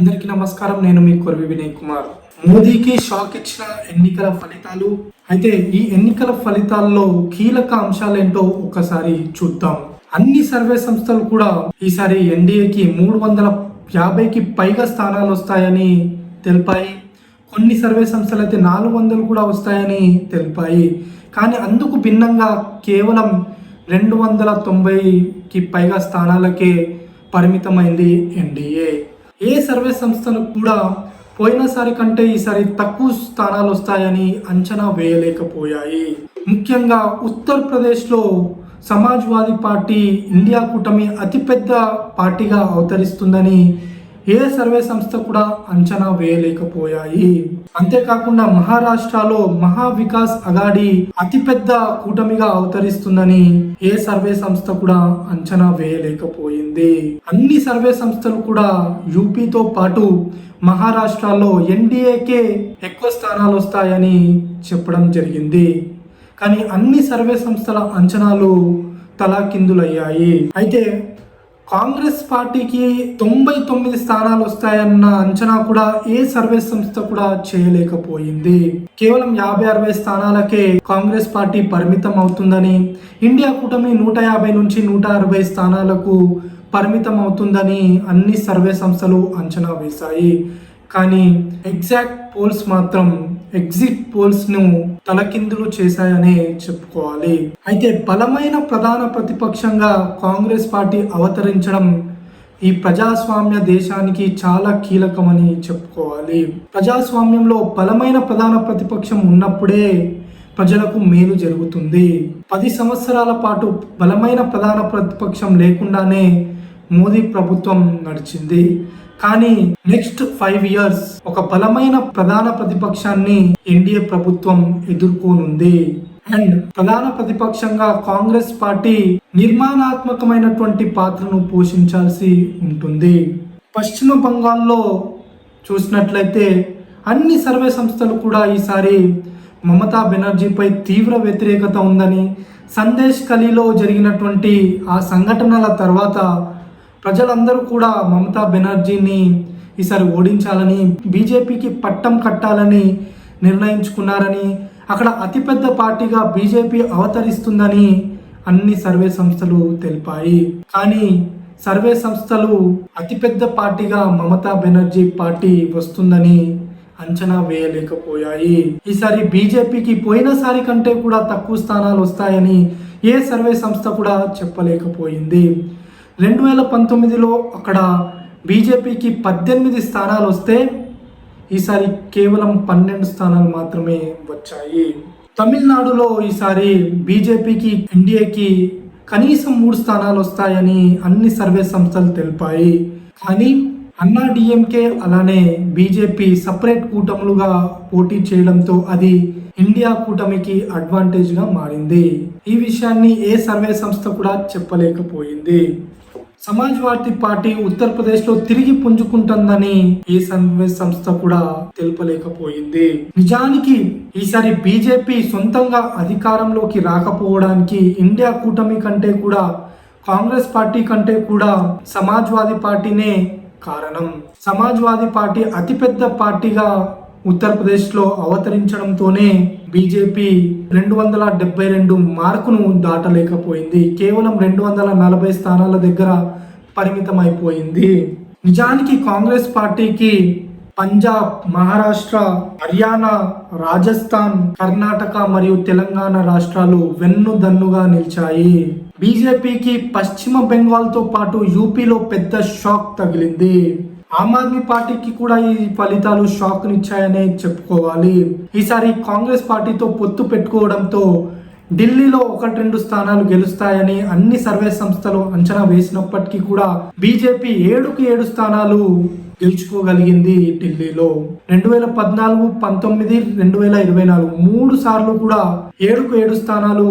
అందరికీ నమస్కారం. నేను మీ కొరవి వినయ్ కుమార్. మోదీకి షాక్ ఇచ్చిన ఎన్నికల ఫలితాలు. అయితే ఈ ఎన్నికల ఫలితాల్లో కీలక అంశాలేంటో ఒకసారి చూద్దాం. అన్ని సర్వే సంస్థలు కూడా ఈసారి ఎన్డీఏకి 350కి పైగా స్థానాలు వస్తాయని తెలిపాయి. కొన్ని సర్వే సంస్థలు అయితే 400 కూడా వస్తాయని తెలిపాయి. కానీ అందుకు భిన్నంగా కేవలం 290కి పైగా స్థానాలకే పరిమితమైంది ఎన్డీఏ. ఏ సర్వే సంస్థలు కూడా పోయినసారి కంటే ఈసారి తక్కువ స్థానాలు వస్తాయని అంచనా వేయలేకపోయాయి. ముఖ్యంగా ఉత్తరప్రదేశ్లో సమాజ్వాదీ పార్టీ ఇండియా కూటమి అతిపెద్ద పార్టీగా అవతరిస్తుందని ఏ సర్వే సంస్థ కూడా అంచనా వేయలేకపోయాయి. అంతేకాకుండా మహారాష్ట్రలో మహా వికాస్ అఘాడీ అతిపెద్ద కూటమిగా అవతరిస్తుందని ఏ సర్వే సంస్థ కూడా అంచనా వేయలేకపోయింది. అన్ని సర్వే సంస్థలు కూడా యూపీతో పాటు మహారాష్ట్రలో ఎన్డీఏకే ఎక్కువ స్థానాలు వస్తాయని చెప్పడం జరిగింది. కానీ అన్ని సర్వే సంస్థల అంచనాలు తలాకిందులయ్యాయి. అయితే కాంగ్రెస్ పార్టీకి 99 స్థానాలు వస్తాయన్న అంచనా కూడా ఏ సర్వే సంస్థ కూడా చేయలేకపోయింది. కేవలం 50-60 స్థానాలకే కాంగ్రెస్ పార్టీ పరిమితం అవుతుందని, ఇండియా కూటమి 150 నుంచి 160 స్థానాలకు పరిమితం అవుతుందని అన్ని సర్వే సంస్థలు అంచనా వేశాయి. కానీ ఎగ్జిట్ పోల్స్ ను తలకిందులు చేశాయనే చెప్పుకోవాలి. అయితే బలమైన ప్రధాన ప్రతిపక్షంగా కాంగ్రెస్ పార్టీ అవతరించడం ఈ ప్రజాస్వామ్య దేశానికి చాలా కీలకమని చెప్పుకోవాలి. ప్రజాస్వామ్యంలో బలమైన ప్రధాన ప్రతిపక్షం ఉన్నప్పుడే ప్రజలకు మేలు జరుగుతుంది. 10 సంవత్సరాల పాటు బలమైన ప్రధాన ప్రతిపక్షం లేకుండానే మోదీ ప్రభుత్వం నడిచింది. కానీ నెక్స్ట్ 5 years ఒక బలమైన ప్రధాన ప్రతిపక్షాన్ని ఎన్డీఏ ప్రభుత్వం ఎదుర్కోనుంది. అండ్ ప్రధాన ప్రతిపక్షంగా కాంగ్రెస్ పార్టీ నిర్మాణాత్మకమైనటువంటి పాత్రను పోషించాల్సి ఉంటుంది. పశ్చిమ బంగాల్లో చూసినట్లయితే అన్ని సర్వే సంస్థలు కూడా ఈసారి మమతా బెనర్జీపై తీవ్ర వ్యతిరేకత ఉందని, సందేశ్ ఖలీలో జరిగినటువంటి ఆ సంఘటనల తర్వాత ప్రజలందరూ కూడా మమతా బెనర్జీని ఈసారి ఓడించాలని, బీజేపీకి పట్టం కట్టాలని నిర్ణయించుకున్నారని, అక్కడ అతిపెద్ద పార్టీగా బీజేపీ అవతరిస్తుందని అన్ని సర్వే సంస్థలు తెలిపాయి. కానీ సర్వే సంస్థలు అతిపెద్ద పార్టీగా మమతా బెనర్జీ పార్టీ వస్తుందని అంచనా వేయలేకపోయాయి. ఈసారి బీజేపీకి పోయినసారి కంటే కూడా తక్కువ స్థానాలు వస్తాయని ఏ సర్వే సంస్థ కూడా చెప్పలేకపోయింది. 2019లో అక్కడ బీజేపీకి 18 స్థానాలు వస్తే ఈసారి కేవలం 12 స్థానాలు మాత్రమే వచ్చాయి. తమిళనాడులో ఈసారి బీజేపీకి ఎన్డీఏకి కనీసం 3 స్థానాలు వస్తాయని అన్ని సర్వే సంస్థలు తెలిపాయి. కానీ అన్నా డిఎంకే అలానే బీజేపీ సపరేట్ కూటములుగా పోటీ చేయడంతో అది ఇండియా కూటమికి అడ్వాంటేజ్గా మారింది. ఈ విషయాన్ని ఏ సర్వే సంస్థ కూడా చెప్పలేకపోయింది. సమాజ్వాదీ పార్టీ ఉత్తరప్రదేశ్లో తిరిగి పుంజుకుంటుందని ఏ సర్వే సంస్థ కూడా తెలుపలేకపోయింది. నిజానికి ఈసారి బీజేపీ సొంతంగా అధికారంలోకి రాకపోవడానికి ఇండియా కూటమి కంటే కూడా, కాంగ్రెస్ పార్టీ కంటే కూడా సమాజ్వాదీ పార్టీనే కారణం. సమాజ్వాదీ పార్టీ అతిపెద్ద పార్టీగా ఉత్తరప్రదేశ్లో అవతరించడంతోనే బీజేపీ 272 మార్కును దాటలేకపోయింది. కేవలం 240 స్థానాల దగ్గర పరిమితమైపోయింది. నిజానికి కాంగ్రెస్ పార్టీకి పంజాబ్, మహారాష్ట్ర, హర్యానా, రాజస్థాన్, కర్ణాటక మరియు తెలంగాణ రాష్ట్రాలు వెన్నుదన్నుగా నిలిచాయి. బీజేపీకి పశ్చిమ బెంగాల్తో పాటు యూపీలో పెద్ద షాక్ తగిలింది. ఆమ్ ఆద్మీ పార్టీకి కూడా ఈ ఫలితాలు షాక్ నిచ్చాయనే చెప్పుకోవాలి. ఈసారి కాంగ్రెస్ పార్టీతో పొత్తు పెట్టుకోవడంతో ఢిల్లీలో 1-2 స్థానాలు గెలుస్తాయని అన్ని సర్వే సంస్థలు అంచనా వేసినప్పటికీ కూడా బీజేపీ 7కి 7 స్థానాలు గెలుచుకోగలిగింది. ఢిల్లీలో 2014, 19, 2024 3 సార్లు కూడా 7కు 7 స్థానాలు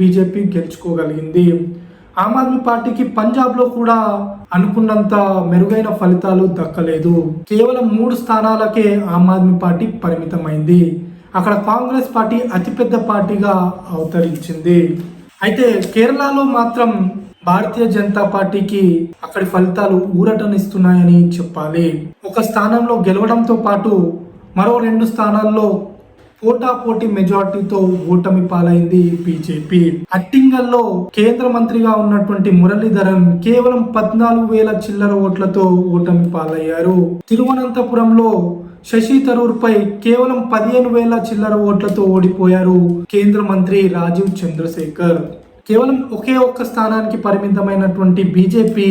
బీజేపీ గెలుచుకోగలిగింది. ఆమ్ ఆద్మీ పార్టీకి పంజాబ్లో కూడా అనుకున్నంత మెరుగైన ఫలితాలు దక్కలేదు. కేవలం 3 స్థానాలకే ఆమ్ ఆద్మీ పార్టీ పరిమితమైంది. అక్కడ కాంగ్రెస్ పార్టీ అతిపెద్ద పార్టీగా అవతరించింది. అయితే కేరళలో మాత్రం భారతీయ జనతా పార్టీకి అక్కడి ఫలితాలు ఊరటనిస్తున్నాయని చెప్పాలి. ఒక స్థానంలో గెలవడంతో పాటు మరో 2 స్థానాల్లో పోటాపోటీ మెజార్టీతో ఓటమి పాలైంది బీజేపీ. అట్టింగల్లో కేంద్ర మంత్రిగా ఉన్నటువంటి మురళీధరన్ కేవలం 14,000 చిల్లర ఓట్లతో ఓటమి పాలయ్యారు. తిరువనంతపురంలో శశి థరూర్ పై కేవలం 15,000 చిల్లర ఓట్లతో ఓడిపోయారు కేంద్ర మంత్రి రాజీవ్ చంద్రశేఖర్. కేవలం ఒకే ఒక్క స్థానానికి పరిమితమైనటువంటి బీజేపీ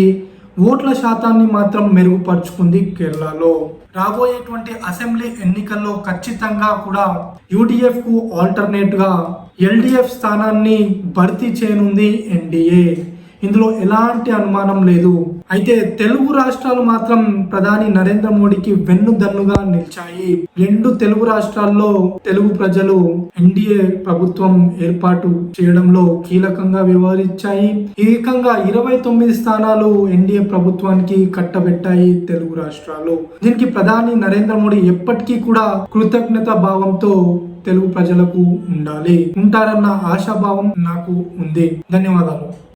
ఓట్ల శాతాన్ని మాత్రం మెరుగుపరుచుకుంది కేరళలో. రాబోయేటువంటి అసెంబ్లీ ఎన్నికల్లో ఖచ్చితంగా కూడా యూడీఎఫ్ కు ఆల్టర్నేట్ గా ఎల్డీఎఫ్ స్థానాన్ని భర్తీ చేయనుంది ఎన్డీఏ. ఇందులో ఎలాంటి అనుమానం లేదు. అయితే తెలుగు రాష్ట్రాలు మాత్రం ప్రధాని నరేంద్ర మోడీకి వెన్నుదన్నుగా నిలిచాయి. 2 తెలుగు రాష్ట్రాల్లో తెలుగు ప్రజలు ఎన్డీఏ ప్రభుత్వం ఏర్పాటు చేయడంలో కీలకంగా వ్యవహరించాయి. ఏకంగా 29 స్థానాలు ఎన్డీఏ ప్రభుత్వానికి కట్టబెట్టాయి తెలుగు రాష్ట్రాలు. దీనికి ప్రధాని నరేంద్ర మోడీ ఎప్పటికీ కూడా కృతజ్ఞత భావంతో తెలుగు ప్రజలకు ఉంటారన్న ఆశాభావం నాకు ఉంది. ధన్యవాదాలు.